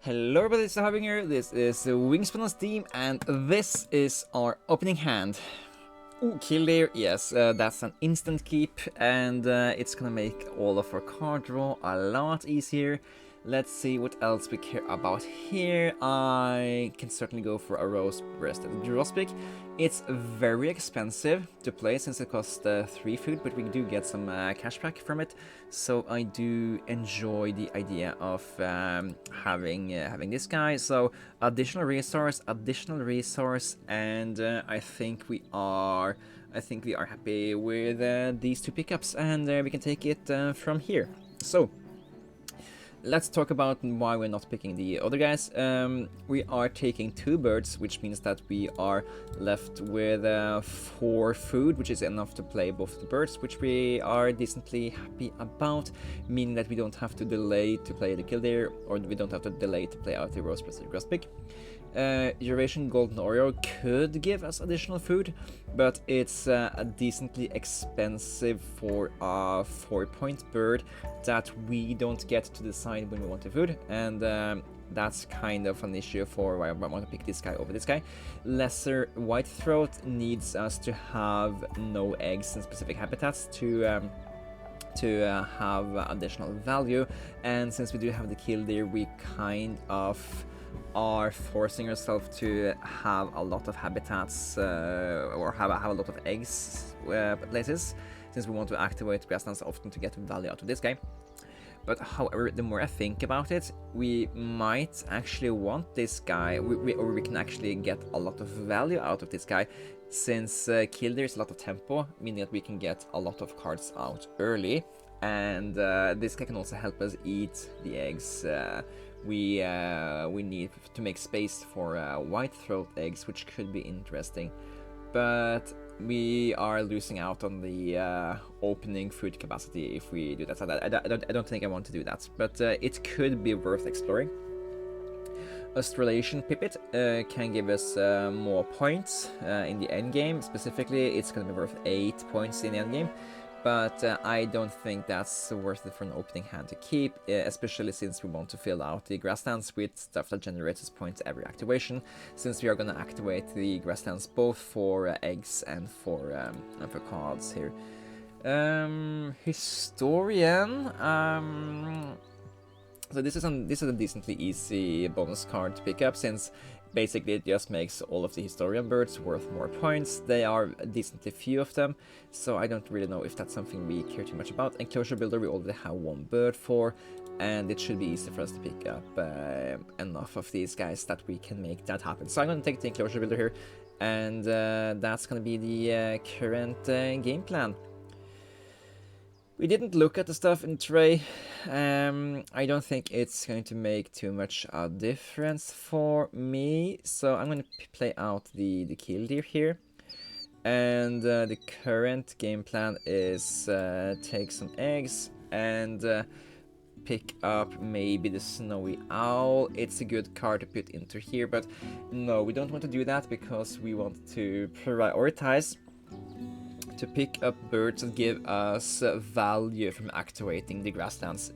Hello everybody, it's Harbinger, this is Wingspan on Steam, and this is our opening hand. Ooh, kill there, yes, that's an instant keep, and it's gonna make all of our card draw a lot easier. Let's see what else we care about here. I can certainly go for a rose-breasted grosbeak. It's very expensive to play since it costs 3 food, but we do get some cashback from it. So I do enjoy the idea of having this guy. So additional resource, and I think we are happy with these two pickups, and we can take it from here. So let's talk about why we're not picking the other guys. We are taking 2 birds, which means that we are left with 4 food, which is enough to play both the birds, which we are decently happy about, meaning that we don't have to delay to play the killdeer, or we don't have to delay to play out the rose-breasted grosbeak. Eurasian Golden Oreo could give us additional food, but it's decently expensive for a 4-point bird that we don't get to decide when we want the food, and that's kind of an issue for why I want to pick this guy over this guy. Lesser Whitethroat needs us to have no eggs in specific habitats to have additional value, and since we do have the killdeer, we kind of are forcing ourselves to have a lot of habitats or have a lot of eggs places, since we want to activate grasslands often to get value out of this guy. But however, the more I think about it, we might actually want this guy, or we can actually get a lot of value out of this guy, since killdeer is a lot of tempo, meaning that we can get a lot of cards out early, and this guy can also help us eat the eggs we need to make space for whitethroat eggs, which could be interesting, but we are losing out on the opening food capacity if we do that. So I don't think I want to do that, but it could be worth exploring. Australasian Pipit can give us more points in the end game. Specifically, it's going to be worth 8 points in the end game. But I don't think that's worth it for an opening hand to keep, especially since we want to fill out the grasslands with stuff that generates points every activation, since we are going to activate the grasslands both for eggs and for cards here. Historian. So this is a decently easy bonus card to pick up, since basically it just makes all of the Historian birds worth more points. They are decently few of them, so I don't really know if that's something we care too much about. Enclosure Builder we already have 1 bird for, and it should be easy for us to pick up enough of these guys that we can make that happen. So I'm going to take the Enclosure Builder here, and that's going to be the current game plan. We didn't look at the stuff in the tray. I don't think it's going to make too much a difference for me, so I'm going to play out the killdeer here. And the current game plan is take some eggs and pick up maybe the Snowy Owl. It's a good card to put into here, but no, we don't want to do that because we want to prioritize to pick up birds that give us value from activating the grasslands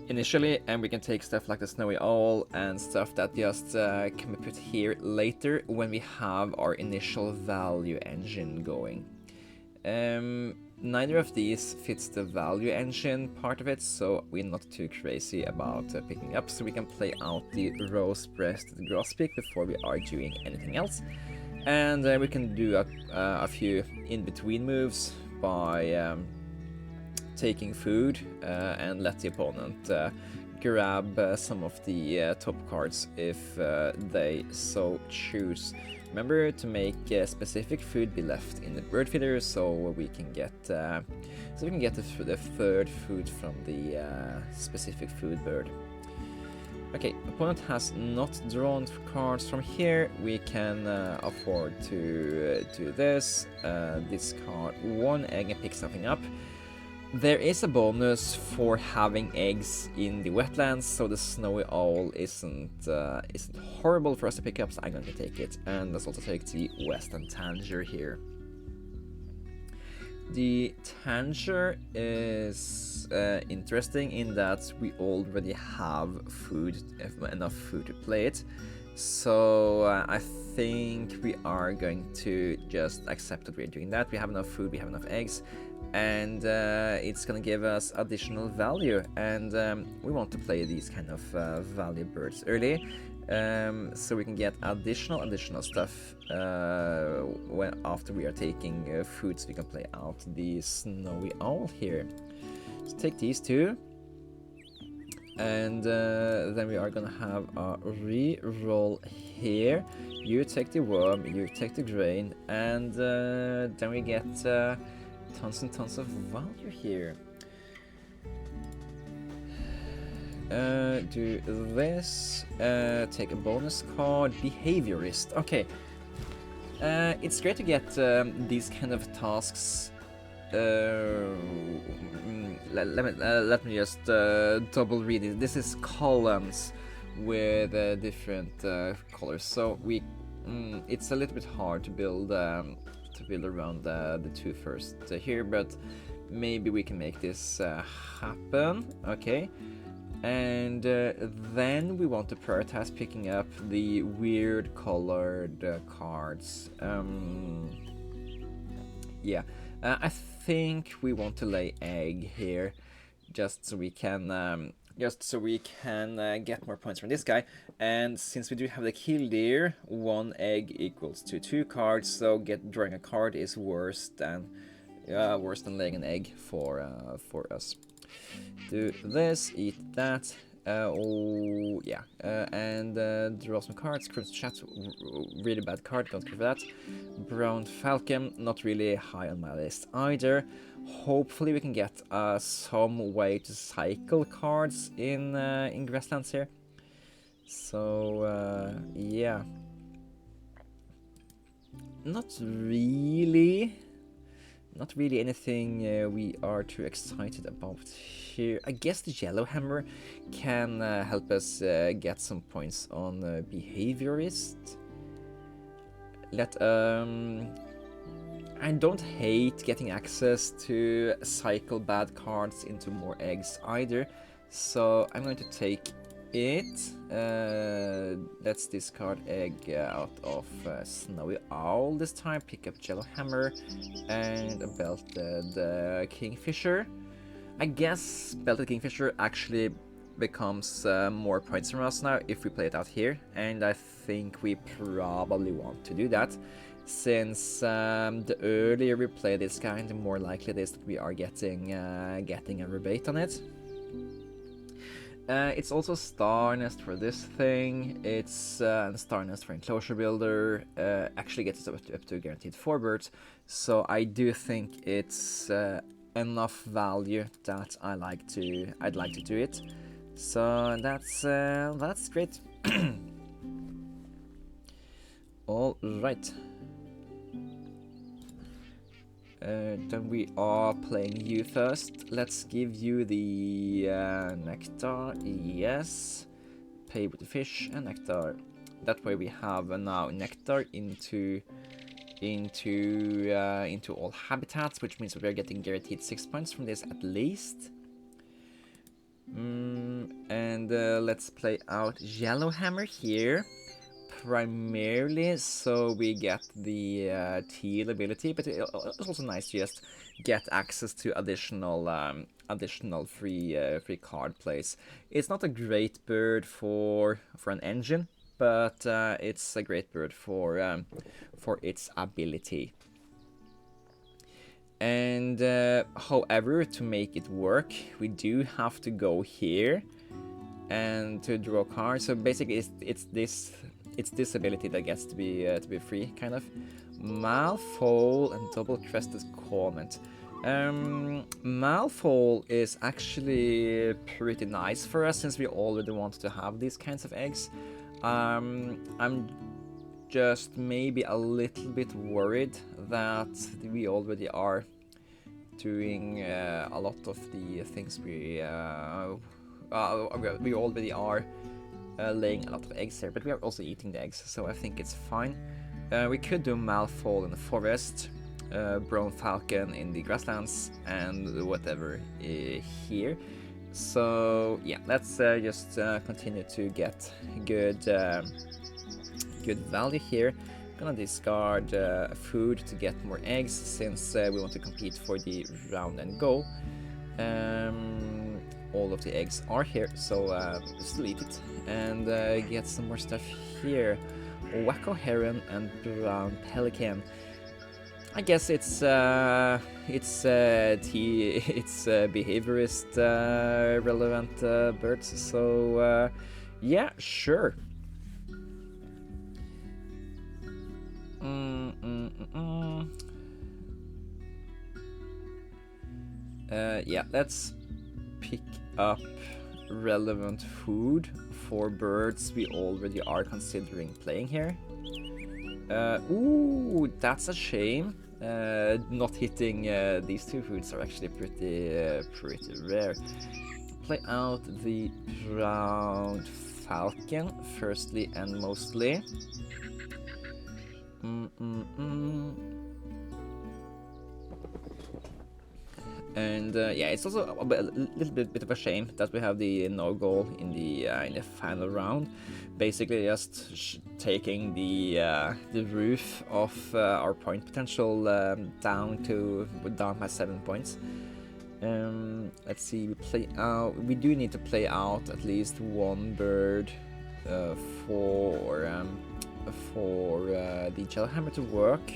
initially, and we can take stuff like the Snowy Owl and stuff that just can be put here later when we have our initial value engine going. Neither of these fits the value engine part of it, so we're not too crazy about picking up, so we can play out the rose-breasted grosbeak before we are doing anything else. And we can do a few in-between moves by taking food and let the opponent grab some of the top cards if they so choose. Remember to make specific food be left in the bird feeder, so we can get the 3rd food from the specific food bird. Okay, opponent has not drawn cards from here. We can afford to do this. Discard 1 egg and pick something up. There is a bonus for having eggs in the wetlands, so the Snowy Owl isn't horrible for us to pick up, so I'm going to take it. And let's also take the Western Tanger here. The Tanger is interesting in that we already have food, enough food to play it. So I think we are going to just accept that we're doing that. We have enough food, we have enough eggs, and it's gonna give us additional value. And we want to play these kind of value birds early. So we can get additional stuff after we are taking food, so we can play out the snowy owl here. So take these two, and then we are gonna have a re-roll here. You take the worm, you take the grain, and then we get tons and tons of value here. Do this, take a bonus card, behaviorist. Okay, it's great to get these kind of tasks. Let me just double read it. This is columns with different colors, so it's a little bit hard to build around the two first here, but maybe we can make this happen. Okay. And then we want to prioritize picking up the weird colored cards. Yeah, I think we want to lay egg here, just so we can get more points from this guy. And since we do have the killdeer, 1 egg equals to 2 cards. So drawing a card is worse than laying an egg for us. Do this, eat that, and draw some cards. Crimson Chat, really bad card, don't care for that. Brown Falcon, not really high on my list either. Hopefully we can get some way to cycle cards in Grasslands here. So, yeah. Not really anything we are too excited about here. I guess the Yellow Hammer can help us get some points on behaviorist. I don't hate getting access to cycle bad cards into more eggs either, so I'm going to take it. Let's discard egg out of Snowy Owl this time, pick up Yellow Hammer and a Belted Kingfisher. I guess Belted Kingfisher actually becomes more points from us now if we play it out here, and I think we probably want to do that, since the earlier we play this guy, the more likely it is that we are getting a rebate on it. It's also Star Nest for this thing. It's Star Nest for Enclosure Builder. Actually gets us up to guaranteed 4 birds. So I do think it's enough value that I'd like to do it. So that's great. All right. Then we are playing you first. Let's give you the nectar. Yes. Pay with the fish and nectar. That way we have now nectar into all habitats, which means that we are getting guaranteed 6 points from this at least. And let's play out Yellow Hammer here. Primarily so we get the teal ability, but it's also nice to just get access to additional free card plays. It's not a great bird for an engine, but it's a great bird for its ability. And however, to make it work, we do have to go here and to draw cards. So basically, it's this ability that gets to be free, kind of. Malfoal and Double Crested Cormorant. Malfoal is actually pretty nice for us, since we already want to have these kinds of eggs. I'm just maybe a little bit worried that we already are doing a lot of the things we already are laying a lot of eggs here, but we are also eating the eggs, so I think it's fine. We could do Malfoal in the forest. brown falcon in the grasslands and whatever here. So yeah, let's just continue to get good value here. Gonna discard food to get more eggs since we want to compete for the round and go. All of the eggs are here, so just delete it and get some more stuff here. Wacko heron and brown pelican. I guess it's behaviorist relevant birds. So yeah, sure. Yeah, let's pick up relevant food for birds we already are considering playing here. Ooh, that's a shame. Not hitting these two foods are actually pretty rare. Play out the brown falcon firstly and mostly. And yeah, it's also a little bit of a shame that we have the no goal in the final round. Basically, just taking the roof of our point potential down by 7 points. Let's see. We do need to play out at least one bird for the Jellyhammer to work.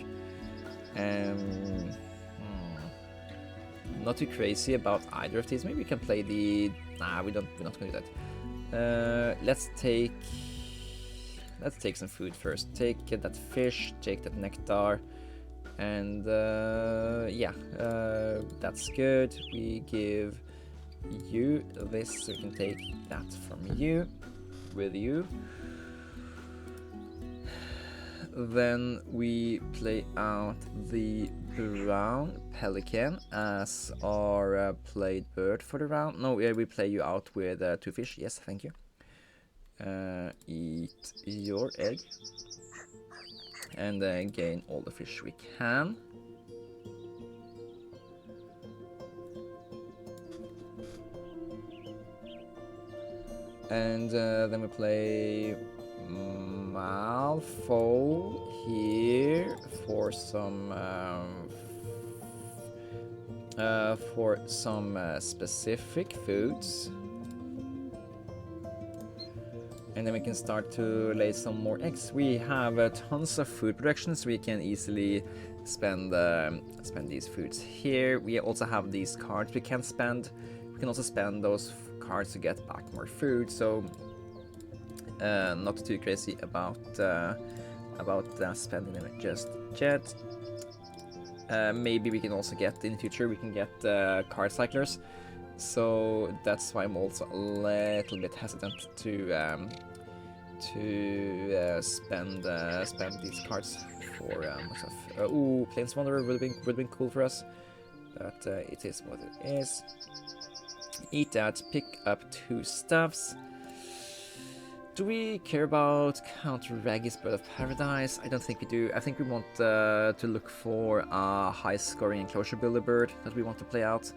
Not too crazy about either of these. Maybe we can play the... Nah, we're not gonna do that. Let's take some food first. Take that fish, take that nectar, and yeah, that's good. We give you this, so we can take that from you, with you. Then we play out the brown pelican as our played bird for the round. No, we play you out with 2 fish. Yes, thank you. Eat your egg. And gain all the fish we can. And then we play Malfoy here for some specific foods, and then we can start to lay some more eggs. We have tons of food production, so we can easily spend these foods here. We also have these cards we can spend. We can also spend those cards to get back more food. So not too crazy about spending them just yet. Maybe we can also get, in the future, we can get card cyclers. So that's why I'm also a little bit hesitant to spend these cards for myself. Ooh, Planeswanderer would have been cool for us, but it is what it is. Eat that, pick up 2 stuffs. Do we care about counter Raggis Bird of Paradise? I don't think we do. I think we want to look for a high-scoring enclosure builder bird that we want to play out.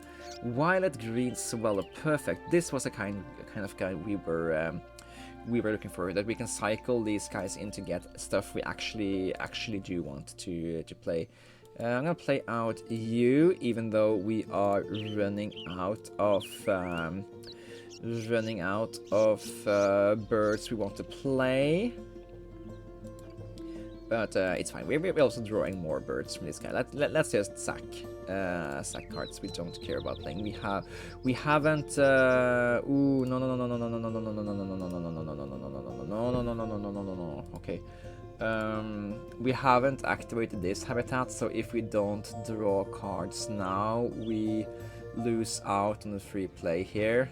Violet Green Sweller, perfect. This was a kind of guy we were looking for, that we can cycle these guys in to get stuff we actually do want to play. I'm gonna play out you, even though we are running out of birds we want to play, but it's fine. We're also drawing more birds from this guy. Let's just sack cards we don't care about playing. We haven't. Ooh, no. Okay. We haven't activated this habitat, so if we don't draw cards now, we lose out on the free play here.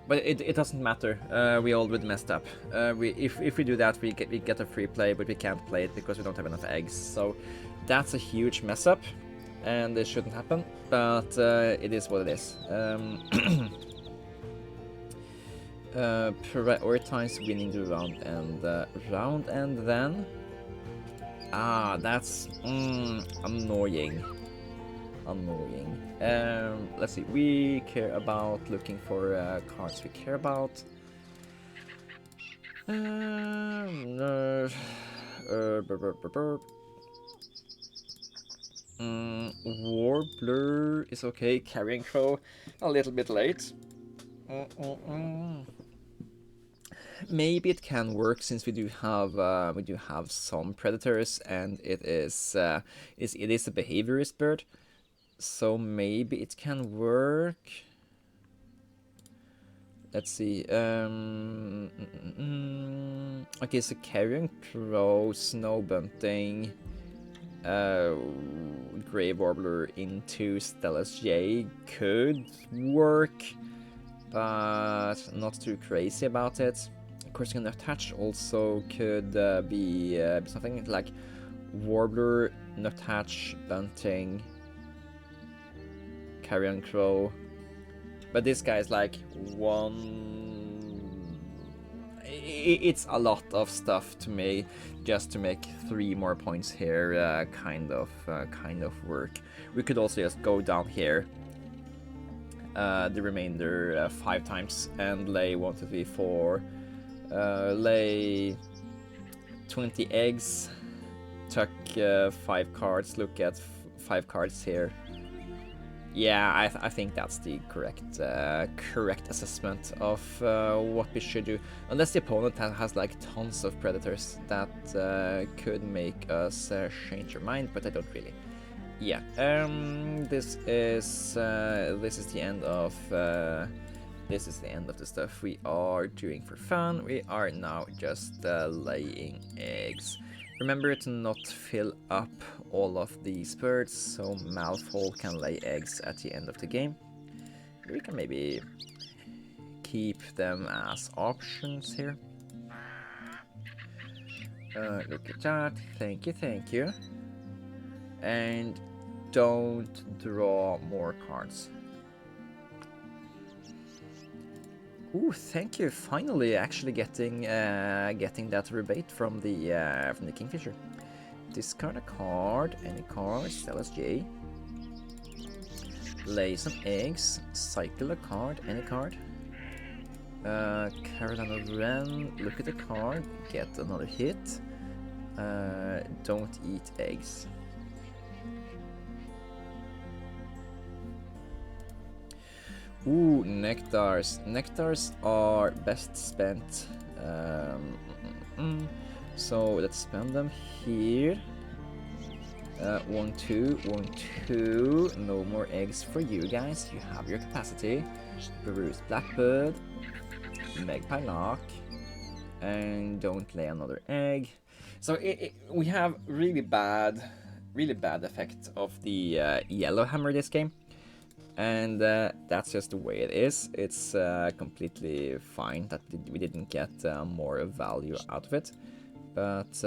But it doesn't matter. We already messed up. If we do that, we get a free play, but we can't play it because we don't have enough eggs. So that's a huge mess up, and it shouldn't happen. But it is what it is. Prioritize winning the round, and then Ah, that's annoying. Annoying. Let's see. We care about looking for cards we care about. Warbler is okay. Carrion Crow, a little bit late. Maybe it can work since we do have some predators, and it is a behaviorist bird, so maybe it can work. Let's see. Okay, so Carrion Crow, Snow Bunting, Grey Warbler into Stella's J could work, but not too crazy about it. Of course, Nuthatch also could be something like Warbler, Nuthatch, Bunting, Carrion Crow. But this guy is like it's a lot of stuff to me just to make 3 more points here kind of work. We could also just go down here the remainder 5 times and lay 1, 2, 3, 4, lay 20 eggs, tuck 5 cards, look at 5 cards here. Yeah, I think that's the correct assessment of what we should do. Unless the opponent has like tons of predators that could make us change our mind, but I don't really. Yeah, this is the end of the stuff we are doing for fun. We are now just laying eggs. Remember to not fill up all of these birds, so Malfoy can lay eggs at the end of the game. We can maybe keep them as options here. Look at that. Thank you. And don't draw more cards. Ooh, thank you. Finally, actually getting that rebate from the Kingfisher. Discard a card, any card, Stella's J. Lay some eggs, cycle a card, any card. Carolina Wren, look at the card, get another hit. Don't eat eggs. Ooh, nectars. Nectars are best spent. So let's spend them here. 1, 2, 1, 2. No more eggs for you guys. You have your capacity. Bruce Blackbird, Magpie Lock, and don't lay another egg. So we have really bad effect of the yellow hammer this game. And that's just the way it is. It's completely fine that we didn't get more value out of it. But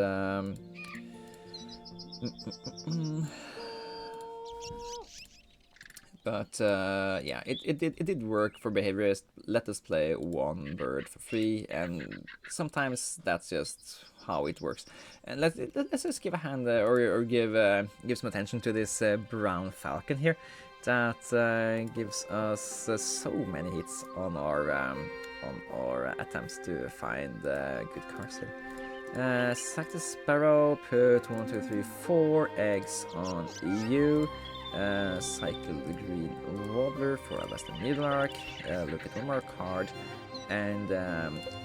yeah, it did work for behaviorists. Let us play 1 bird for free, and sometimes that's just how it works. And let's just give a hand or give some attention to this brown falcon here. That gives us so many hits on our attempts to find good cards here. Sack the sparrow, put 1, 2, 3, 4 eggs on EU. Cycle the green warbler for a western needlelark. Look at one more card and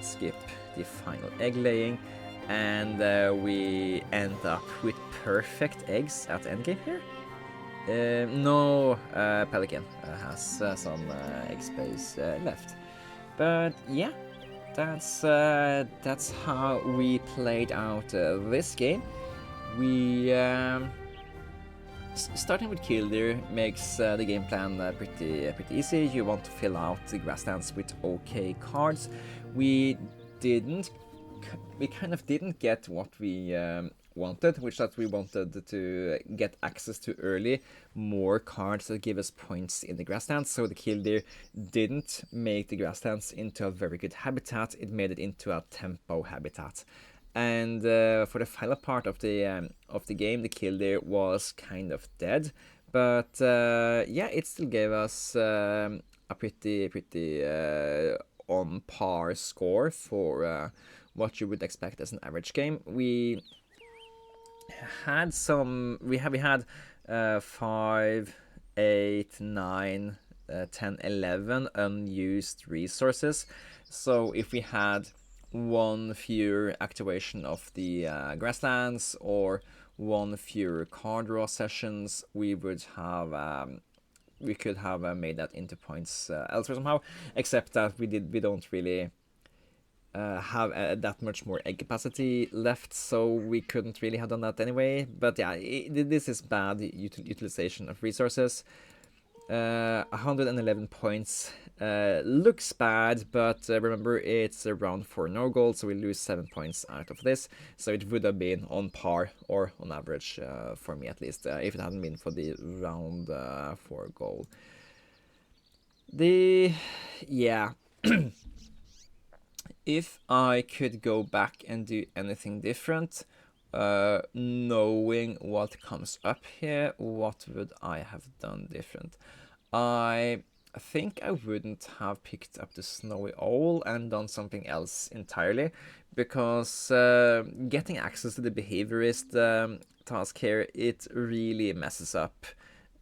skip the final egg laying. And we end up with perfect eggs at endgame here. No, Pelican has some egg space left, but yeah, that's how we played out this game. We starting with Killdeer makes the game plan pretty easy. You want to fill out the grasslands with okay cards. We kind of didn't get what we wanted, which that we wanted to get access to early, more cards that give us points in the grasslands. So the Killdeer didn't make the grasslands into a very good habitat, it made it into a tempo habitat. and for the final part of the game, the Killdeer was kind of dead, but yeah, it still gave us a pretty on par score for what you would expect as an average game. We had 5, 8, 9, 10, 11 unused resources. So if we had one fewer activation of the grasslands or one fewer card draw sessions, we would have we could have made that into points elsewhere somehow. Except that we don't really have that much more egg capacity left, so we couldn't really have done that anyway. But yeah, this is bad utilization of resources. 111 points looks bad, but remember, it's a round for no gold, so we lose 7 points out of this. So it would have been on par or on average for me, at least, if it hadn't been for the round for gold. Yeah. If I could go back and do anything different, knowing what comes up here, what would I have done different? I think I wouldn't have picked up the Snowy Owl and done something else entirely, because getting access to the behaviorist task here, it really messes up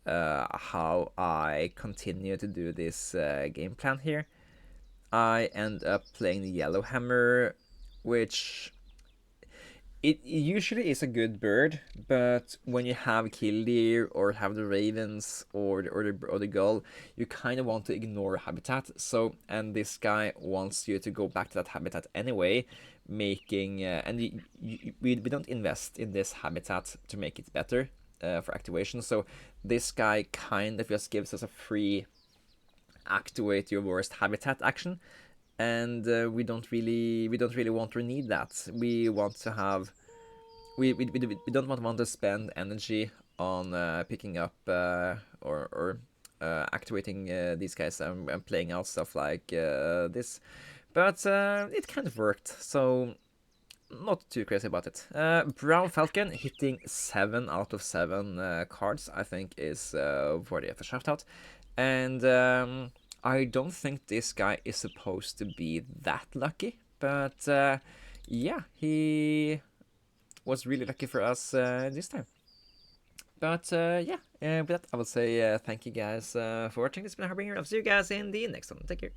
how I continue to do this game plan here. I end up playing the Yellowhammer, which it usually is a good bird, but when you have Killdeer or have the ravens or the gull, you kind of want to ignore habitat. So, and this guy wants you to go back to that habitat anyway, making and we don't invest in this habitat to make it better for activation. So this guy kind of just gives us a free activate your worst habitat action, and we don't really want or need that. We want to have we don't want to spend energy on picking up or activating these guys and playing out stuff like this, but it kind of worked, so not too crazy about it. Brown Falcon hitting 7 out of 7 cards, I think, is worthy of a shout out. And I don't think this guy is supposed to be that lucky, but yeah, he was really lucky for us this time. But yeah, with that, I would say thank you guys for watching. This has been Harbinger. I'll see you guys in the next one. Take care.